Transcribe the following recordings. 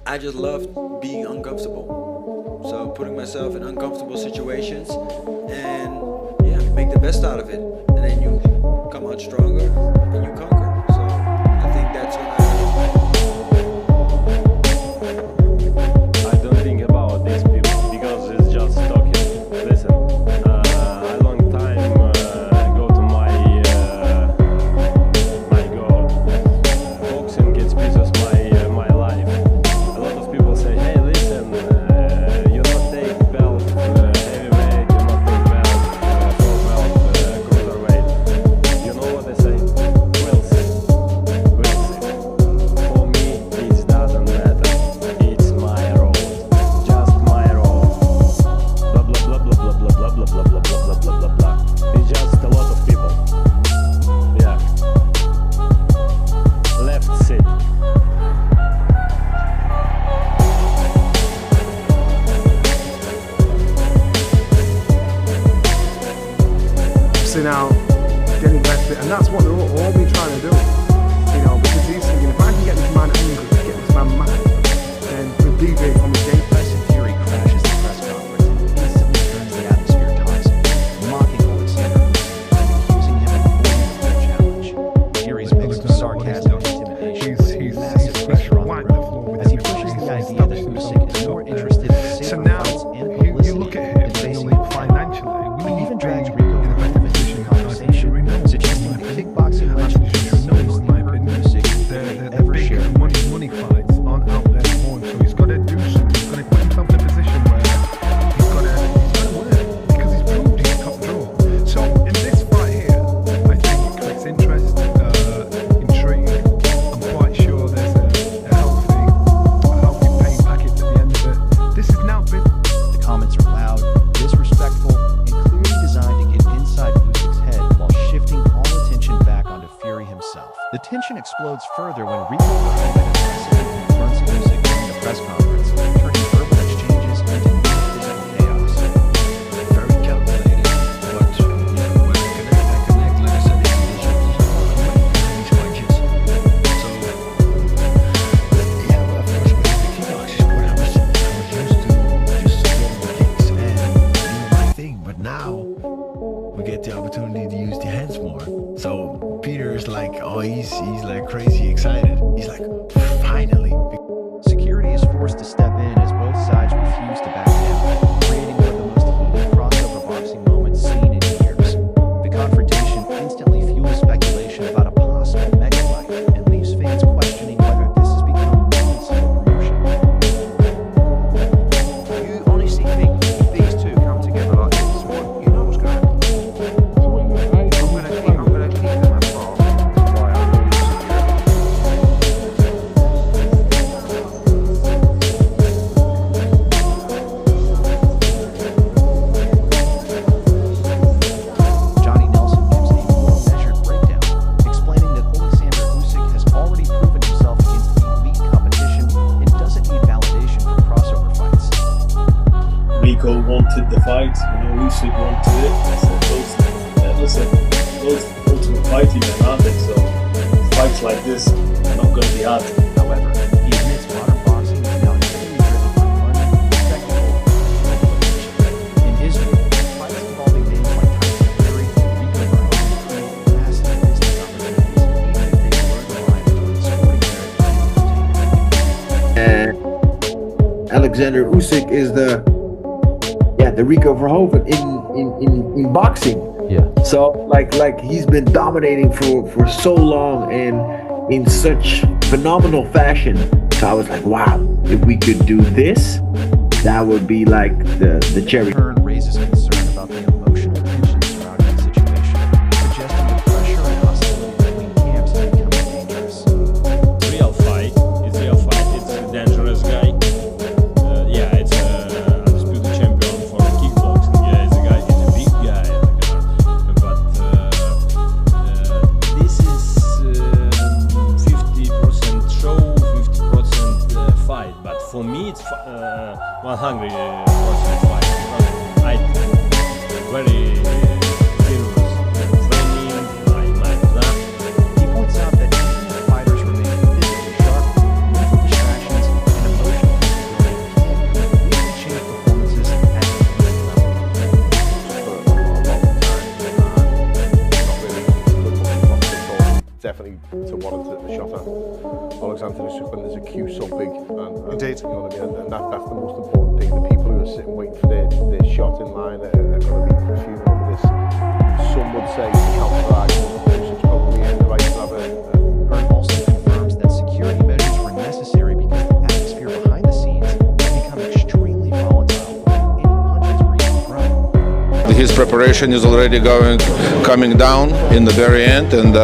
I just love being uncomfortable. So putting myself in uncomfortable situations and yeah, make the best out of it. And then you come out stronger and you conquer. So I think that's what I don't think about these people because it's just talking. Listen, I long time go to my goal. Boxing gets pieces my life. A lot of people say, hey, listen, you not take belt heavyweight, you not take belt full belt cruiserweight. You know what they say? We'll see. We'll see. For me, it doesn't matter. It's my road. Just my road. Blah blah blah blah blah blah blah blah blah blah blah blah blah blah. It's just a lot of people. Yeah. Left sit. So now, getting back to it, and that's what they're all been trying to do, you know, because he's thinking, if I can get this man angry, get this man mad, then we'll deviate from the game. Tyson Fury crashes the press conference and instantly turns the atmosphere toxic, mocking Oleksandr Usyk and accusing him of avoiding the challenge. Fury's mixed with sarcasm and intimidation puts massive pressure on the road as he pushes the idea that Usyk is more interested in So safer now, fights and you publicity look at than him facing really a fight. financially. He even drags Rico Verhoeven into the conversation, suggesting that kickboxing legend should know he's the Usyk than he ever shared. Money fights aren't out there for him, so he's got to do something. He's got to put himself in a position where he's got to win because he's proved he's top draw. So in this fight here, I think it creates interest, intrigue. I'm quite sure there's a healthy pay package at the end of it. This has now been. The comments are loud, disrespectful, and clearly designed to get inside Usyk's head while shifting all attention back onto Fury himself. The tension explodes further when Rico Verhoeven aggressively confronts Usyk during the press conference, turning verbal exchanges into physical chaos. Very calculated, but when I connect, like I said, it's these punches. So yeah, well, of course, with the kickboxing sport, I was used to just throwing the kicks and doing my thing, but now we get the opportunity to use the hands more. So Peter is like, oh, he's like crazy excited. He's like, finally. Security is forced to step in as both sides refuse to back down, creating one of the most heated crossover boxing moments seen in years. The confrontation instantly fuels speculation about a possible mega fight and leaves fans questioning whether this has become one single promotion. You honestly think these two come together like this? You know what's going to happen. I'm gonna keep them apart. Why I'm really Johnny Nelson gives a more measured breakdown, explaining that Oleksandr Usyk has already proven himself against elite competition and doesn't need validation for crossover fights. Rico wanted the fight, Usyk wanted it. I said, those ultimate fighting men, aren't they? So fights like this are not going to be hard. However, he admits modern boxing is now heavily driven by money, spectacle, and provocation. In his view, fights involving names like Tyson Fury and Rico Verhoeven create massive business opportunities, even if they blur the line between sporting merit and entertainment. And Oleksandr Usyk is the Rico Verhoeven in boxing. Yeah. So like he's been dominating for so long and in such phenomenal fashion. So I was like, wow, if we could do this, that would be like the cherry. Hearn raises concern about the emotional tension surrounding the situation, suggesting the pressure and hostility between camps is becoming dangerous. Real fight. It's real fight. It's a dangerous guy. Yeah, it's a undisputed champion for kickboxing. Yeah, he's a guy. He's a big guy. But this is 50% show, 50% fight. But for me, it's 100% fight. I very serious training. My plan. He points out that even if fighters remain physically sharp, mental distractions and emotional understand Oleksandr Usyk when there's a queue so big. And Indeed. You know what I mean? And that's the most important thing. The people who are sitting waiting for their shot in line are going to be fuming over this. Some would say, you know, Usyk's probably in the right to have a Hearn also confirms that security measures were necessary because the atmosphere behind the scenes had become extremely volatile. Any punches were even thrown. His preparation is already coming down in the very end, and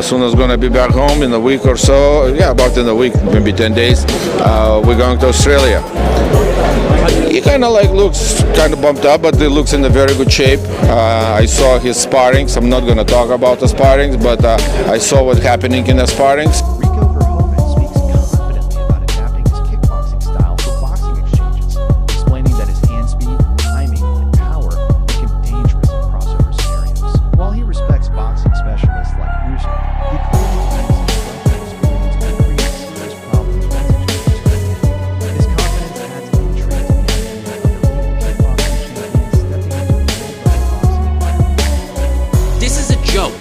soon as gonna be back home in a week or so. Yeah, about in a week, maybe 10 days. We're going to Australia. He kind of like looks kind of bumped up, but he looks in a very good shape. I saw his sparrings. I'm not gonna talk about the sparrings, but I saw what's happening in the sparrings. Rico Verhoeven speaks confidently about adapting his kickboxing style for boxing exchanges, explaining that his hand speed, timing, and power make him dangerous in crossover scenarios. While he respects boxing specialists like Usyk, he clearly believes his striking experience can create serious problems once exchanges begin. His confidence adds intrigue to the idea of the elite kickboxing champion stepping into a world-level boxing environment. This is a joke.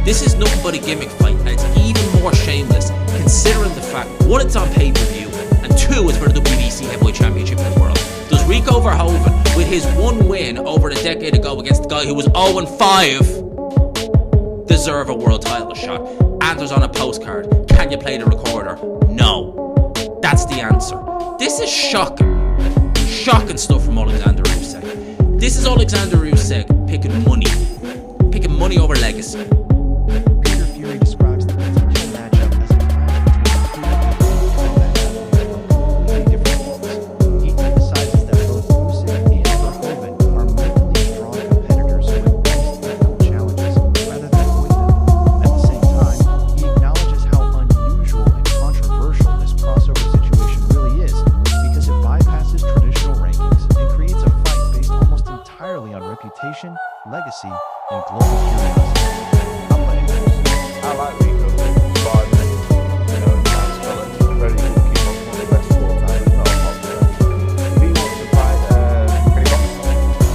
This is nothing but a gimmick fight, and it's even more shameless considering the fact, one, it's on pay-per-view, and two, it's for the WBC Heavyweight Championship in the world. Does Rico Verhoeven, with his one win over a decade ago against the guy who was 0-5, deserve a world title shot? Answers on a postcard. Can you play the recorder? No. That's the answer. This is shocking. Shocking stuff from Oleksandr Usyk. This is Oleksandr Usyk picking money over legacy. Peter Fury describes the potential matchup as a clash between two combat athletes from completely different worlds. He emphasizes that both Usyk and Verhoeven are mentally strong competitors who embrace difficult challenges rather than avoid them. At the same time, he acknowledges how unusual and controversial this crossover situation really is because it bypasses traditional rankings and creates a fight based almost entirely on reputation, legacy, and global curiosity. I like Rico, but you know, nice fella, very good kickboxer, one of the best of all time, if not popular. If he wants to fight, can he box?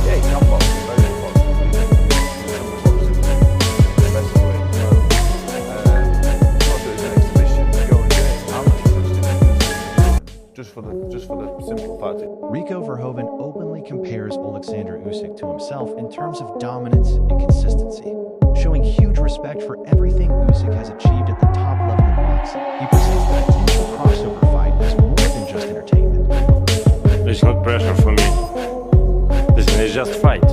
Yeah, he can box, he's very good boxer. He's the best of it as well. Not do it as an exhibition, go and do it. I'm not interested in it, just for the simple fact that Rico Verhoeven openly compares Oleksandr Usyk to himself in terms of dominance and consistency, showing huge respect for everything Usyk has achieved at the top level of boxing. He presents the potential crossover fight as more than just entertainment. It's not pressure for me. This is just fight.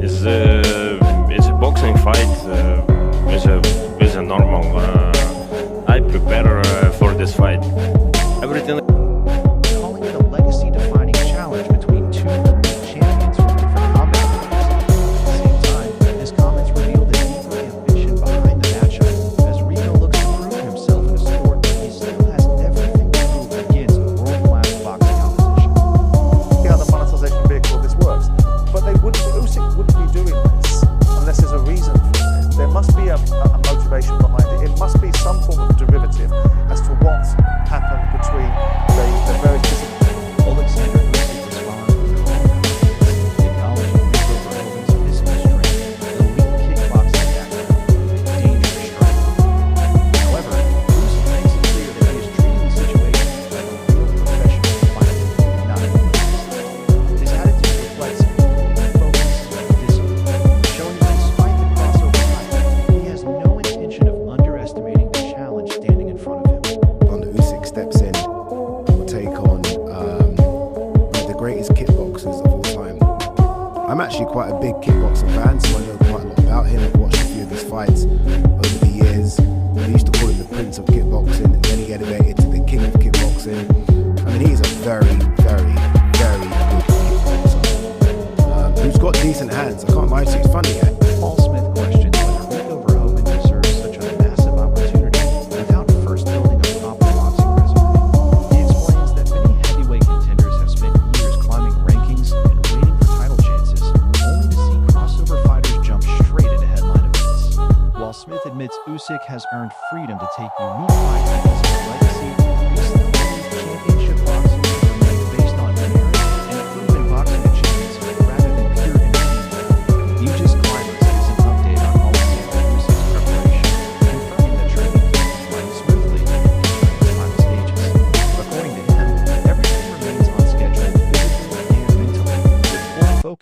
It's a boxing fight. It's a normal. I prepare for this fight. Everything. Calling it a legacy-defining challenge between two elite champions from different combat worlds. At the same time, his comments reveal the deeper ambition behind the matchup, as Rico looks to prove himself in a sport that he still has everything to prove against world-class boxing opposition. See how the monetization vehicle of this works. But Usyk wouldn't be doing this unless there's a reason for it. There must be a motivation behind it. It must be some form of derivative as to what happened between the various disciplines. Oleksandr Usyk responds with confidence, acknowledging Rico Verhoeven's physical strength, elite kickboxing background, and dangerous striking. However, Usyk makes it clear that he is treating the situation like a real professional fight, not a business. His attitude reflects complete focus and discipline, showing that despite the crossover fight, he has no intention of underestimating the challenge standing in front of him. Usyk steps in, will take on one of the greatest kickboxers of all time. I'm actually quite a big kickboxer fan, so I know quite a lot about him. I've watched a few of his fights over the years. I used to call him the Prince of Kickboxing, and then he elevated to the King of Kickboxing. I mean, he's a very, very, very good kickboxer who's got decent hands. I can't lie to you, it's funny, yeah? Paul Smith questions whether Rico Verhoeven deserves such a massive opportunity without first building a proper boxing resume. He explains that many heavyweight contenders have spent years climbing rankings and waiting for title chances, only to see crossover fighters jump straight into headline events. While Smith admits Usyk has earned freedom to take unique fights because of his legacy, he still believes championship boxing should remain based on merit and proven boxing achievements rather than pure entertainment. You just climbers is an update on Oleksandr Usyk's preparation, confirming that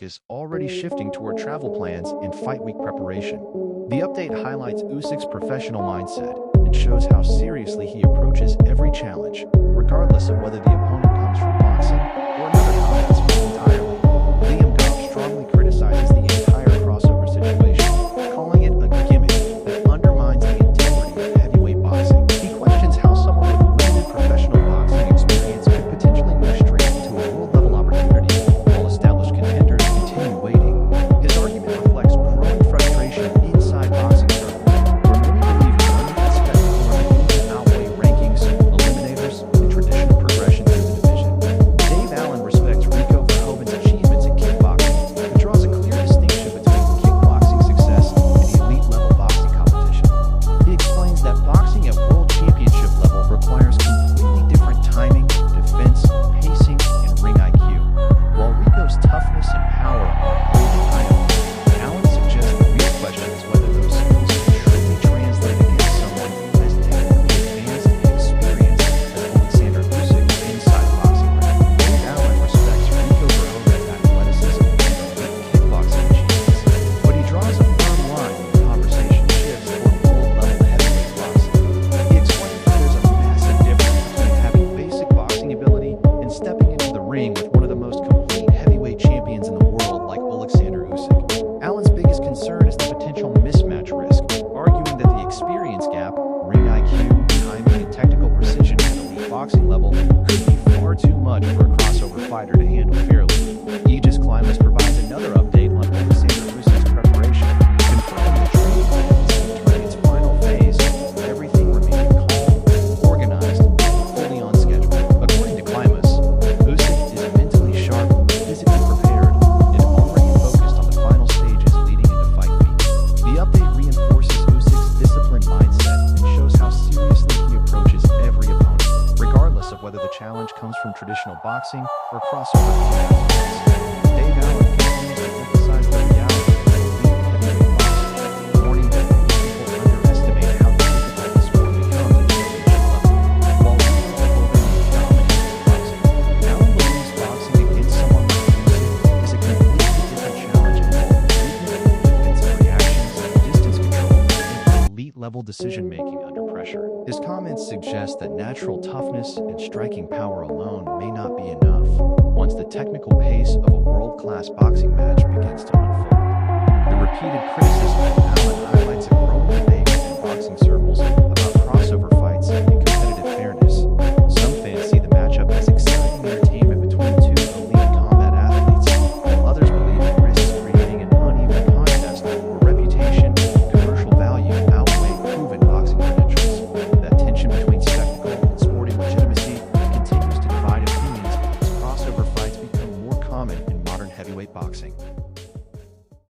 focus already shifting toward travel plans and fight week preparation. The update highlights Usyk's professional mindset and shows how seriously he approaches every challenge, regardless of whether the opponent comes from boxing or another combat sport entirely. Liam Goff strongly criticizes the entire crossover situation, calling it a gimmick that undermines the integrity of heavyweight boxing. He questions how someone with limited professional boxing experience could potentially move straight into a world-level opportunity while established contenders continue waiting. His argument reflects growing frustration inside boxing circles, where many believe running and spectacle are beginning to outweigh rankings, eliminators, and traditional progression through the division. Dave Allen respects Rico Verhoeven's achievements in kickboxing and draws a clear distinction between kickboxing success and the elite-level boxing competition. He explains that boxing at world championship level requires completely different timing, defense, pacing, and ring IQ. While Rico's toughness and power are undeniable, Allen suggests the real question is whether those skills can truly translate against someone as technically advanced and experienced as Oleksandr Usyk inside the boxing ring. Dave Allen respects Rico Verhoeven's athleticism and elite kickboxing achievements, but he draws a firm line when the conversation shifts toward world-level heavyweight boxing. He explains that there's a massive difference between having basic boxing ability and stepping into the ring with one of the most complete heavyweight champions in the world like Oleksandr Usyk. Allen's biggest concern is the potential mismatch risk, arguing that the experience gap, ring IQ, timing, and technical precision at elite boxing level could be far too much for a crossover fighter to handle fairly. Aegis Climbers provides another update on Oleksandr Usyk's preparation, confirming the training plan is entering its final phase, with everything remaining calm, organized, and fully on schedule. According to Climbers, Usyk is mentally sharp, physically prepared, and already focused on the final stages leading into fight week. The update reinforces Usyk's disciplined mindset and shows how seriously he approaches every opponent, regardless of whether the challenge comes from traditional boxing or crossover combat sports. Dave Allen continues to emphasize the reality of elite heavyweight boxing, warning that people underestimate how difficult the sport becomes at championship level. While Rico Verhoeven dominates boxing, Allen believes boxing against someone like Usyk is a completely different challenge involving movement, defensive reactions, distance control, and elite-level decision-making under pressure. His comments suggest that natural toughness and striking power alone may not be enough once the technical pace of a world-class boxing match begins to unfold. The repeated criticism